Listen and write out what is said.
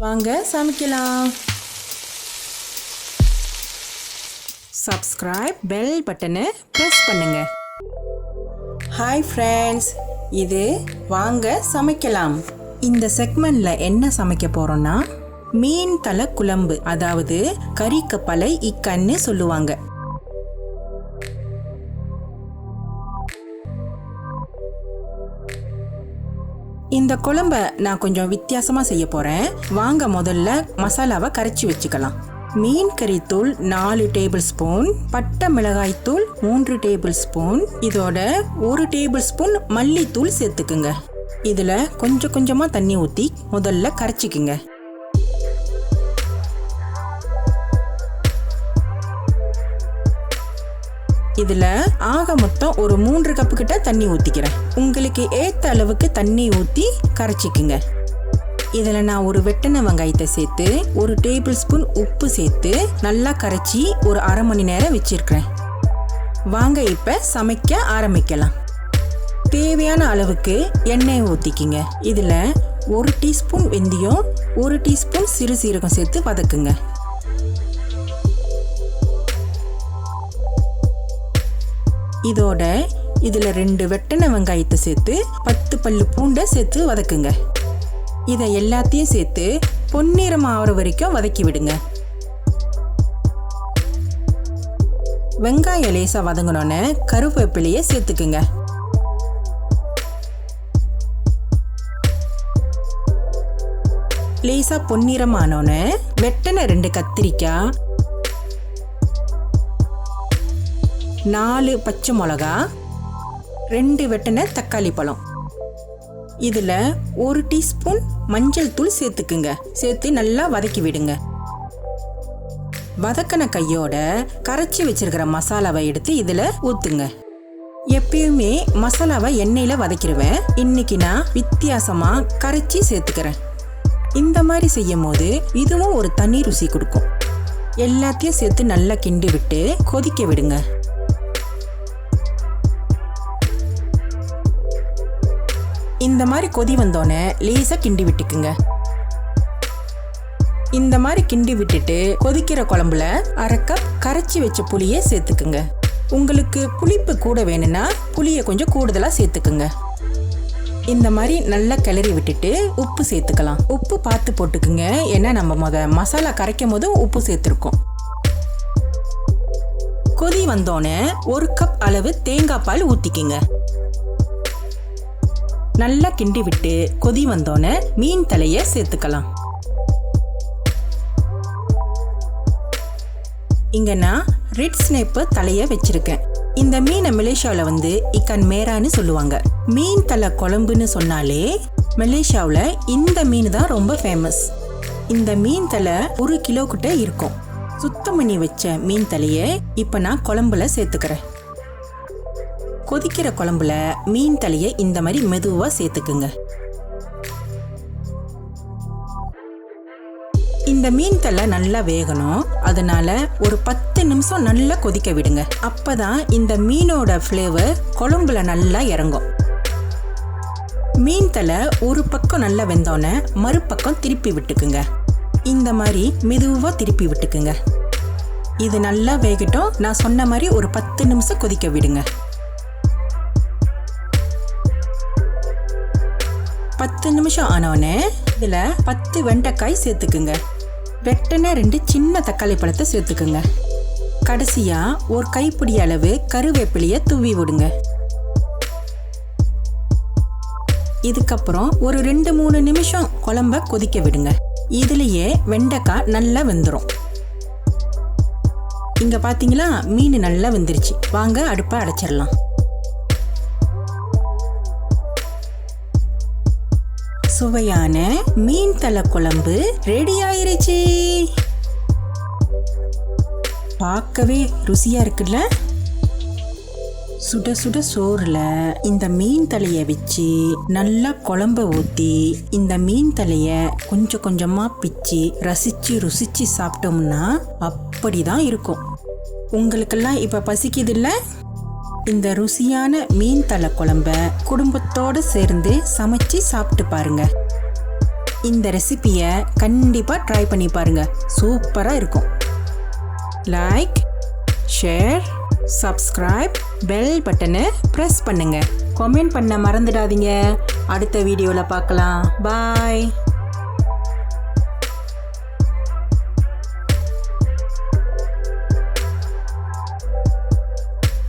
வாங்க சமைக்கலாம். Subscribe bell பட்டனை ப்ரெஸ் பண்ணுங்க. ஹாய் ஃப்ரெண்ட்ஸ், இது வாங்க சமைக்கலாம். இந்த செக்மெண்ட்ல என்ன சமைக்க போறோம்னா மீன் தலை குழம்பு, அதாவது கறி கப்பலை இக்கன்னு சொல்லுவாங்க. இந்த குழம்ப நான் கொஞ்சம் வித்தியாசமா செய்ய போறேன். வாங்க முதல்ல மசாலாவை கரைச்சி வச்சுக்கலாம். மீன் கறித்தூள் 4 டேபிள் ஸ்பூன், பட்டை மிளகாய் தூள் 3 டேபிள் ஸ்பூன், இதோட 1 டேபிள் ஸ்பூன் மல்லித்தூள் சேர்த்துக்குங்க. இதுல கொஞ்சம் கொஞ்சமா தண்ணி ஊற்றி முதல்ல கரைச்சிக்குங்க. இதுல ஆக மொத்தம் ஒரு 3 கப்பு கிட்ட தண்ணி ஊத்திக்கிறேன். உங்களுக்கு ஏத்த அளவுக்கு தண்ணி ஊத்தி கரைச்சிக்குங்க. இதுல நான் ஒரு வெட்டின வெங்காயத்தை சேர்த்து 1 டேபிள் ஸ்பூன் உப்பு சேர்த்து நல்லா கரைச்சி ஒரு அரை மணி நேரம் வச்சிருக்கிறேன். வாங்க இப்ப சமைக்க ஆரம்பிக்கலாம். தேவையான அளவுக்கு எண்ணெய் ஊத்திக்கிங்க. இதுல 1 டீஸ்பூன் வெந்தயம், 1 டீஸ்பூன் சிறு சீரகம் சேர்த்து வதக்குங்க. இதோட இதுல 2 வெட்டின வெங்காயத்தை சேர்த்து 10 பல்லு பூண்டை சேர்த்து வதக்குங்க. இதை எல்லாத்தையும் சேர்த்து பொன்னிறம் ஆகிற வரைக்கும் வதக்கி விடுங்க. வெங்காயம் லேசா வதங்கினோன்னு கருவேப்பிலையை சேர்த்துக்குங்க. லேசா பொன்னிறம் ஆனோன்னு வெட்டின 2 கத்திரிக்காய், 4 பச்சை மிளகா, 2 வெட்டின தக்காளி பழம், இதுல 1 டீஸ்பூன் மஞ்சள் தூள் சேர்த்துக்குங்க. சேர்த்து நல்லா வதக்கி விடுங்க. வதக்கின கையோட கரைச்சி வச்சிருக்கிற மசாலாவை எடுத்து இதுல ஊத்துங்க. எப்பயுமே மசாலாவை எண்ணெயில வதக்கிடுவேன். இன்னைக்கு நான் வித்தியாசமா கரைச்சி சேர்த்துக்கிறேன். இந்த மாதிரி செய்யும் போது இதுவும் ஒரு தனி ருசி கொடுக்கும். எல்லாத்தையும் சேர்த்து நல்லா கிண்டி விட்டு கொதிக்க விடுங்க. இந்த மாதிரி கொதி வந்தோடனே லேசா கிண்டி விட்டுக்குங்க. இந்த மாதிரி கிண்டி விட்டுட்டு கொதிக்கிற குழம்புல 1/2 கப் கரைச்சி வச்ச புளியை சேர்த்துக்குங்க. உங்களுக்கு புளிப்பு கூட வேணும்னா புளியை கொஞ்சம் கூடுதலா சேர்த்துக்குங்க. இந்த மாதிரி நல்லா கிளறி விட்டுட்டு உப்பு சேர்த்துக்கலாம். உப்பு பார்த்து போட்டுக்குங்க, ஏன்னா நம்ம மசாலா கரைக்கும் போது உப்பு சேர்த்துருக்கோம். கொதி வந்தோடனே 1 கப் அளவு தேங்காய் பால் ஊத்திக்கிங்க. நல்லா கிண்டி விட்டு கொதி வந்தோடனே மீன் தலையை சேர்த்துக்கலாம். இங்க நான் ரெட் ஸ்னேப்பர் தலையை வச்சிருக்கேன். இந்த மீனை மலேசியாவில் இக்கான் மேரான்னு சொல்லுவாங்க. மீன் தலை குழம்புன்னு சொன்னாலே மலேசியாவில் இந்த மீன் தான் ரொம்ப ஃபேமஸ். இந்த மீன் தலை 1 கிலோ கிட்ட இருக்கும். சுத்தம் பண்ணி வச்ச மீன் தலையை இப்போ நான் குழம்புல சேர்த்துக்கிறேன். கொதிக்கிற குழம்புல மீன் தலையை இந்த மாதிரி மெதுவா சேர்த்துக்குங்க. இந்த மீன் தலை நல்லா வேகணும். அதனால ஒரு 10 நிமிஷம் நல்லா கொதிக்க விடுங்க. அப்பதான் இந்த மீனோட ஃப்ளேவர் குழம்புல நல்லா இறங்கும். மீன் தலை ஒரு பக்கம் நல்லா வெந்தோன்னே மறுபக்கம் திருப்பி விட்டுக்குங்க. இந்த மாதிரி மெதுவா திருப்பி விட்டுக்குங்க. இது நல்லா வேகட்டும். நான் சொன்ன மாதிரி ஒரு 10 நிமிஷம் கொதிக்க விடுங்க. 10 நிமிஷம் ஆனோடனே இதுல 10 வெண்டைக்காய் சேர்த்துக்குங்க. வெட்டின 2 சின்ன தக்காளி பழத்தை சேர்த்துக்குங்க. கடைசியா ஒரு கைப்பிடி அளவு கருவேப்பிலையை தூவி விடுங்க. இதுக்கப்புறம் ஒரு 2-3 நிமிஷம் குழம்ப கொதிக்க விடுங்க. இதுலயே வெண்டைக்காய் நல்லா வெந்துடும். இங்க பாத்தீங்களா, மீன் நல்லா வெந்துருச்சு. வாங்க அடுப்பை அடைச்சிடலாம். சுவையான மீன் தலை குழம்பு ரெடி ஆயிருச்சு. பார்க்கவே ருசியா இருக்குல்ல? சுட சுட சோறுல இந்த மீன் தலையை வச்சு நல்லா குழம்ப ஊத்தி இந்த மீன் தலைய கொஞ்சம் கொஞ்சமா பிச்சு ரசிச்சு ருசிச்சு சாப்பிட்டோம்னா அப்படிதான் இருக்கும். உங்களுக்கெல்லாம் இப்ப பசிக்குது இல்ல? இந்த ருசியான மீன் தலை குழம்ப குடும்பத்தோடு சேர்ந்து சமைச்சு சாப்பிட்டு பாருங்க. இந்த ரெசிபியை கண்டிப்பாக ட்ரை பண்ணி பாருங்க, சூப்பராக இருக்கும். லைக், ஷேர், சப்ஸ்கிரைப், பெல் பட்டனை ப்ரெஸ் பண்ணுங்க. கமெண்ட் பண்ண மறந்துடாதீங்க. அடுத்த வீடியோவில் பார்க்கலாம். பாய்.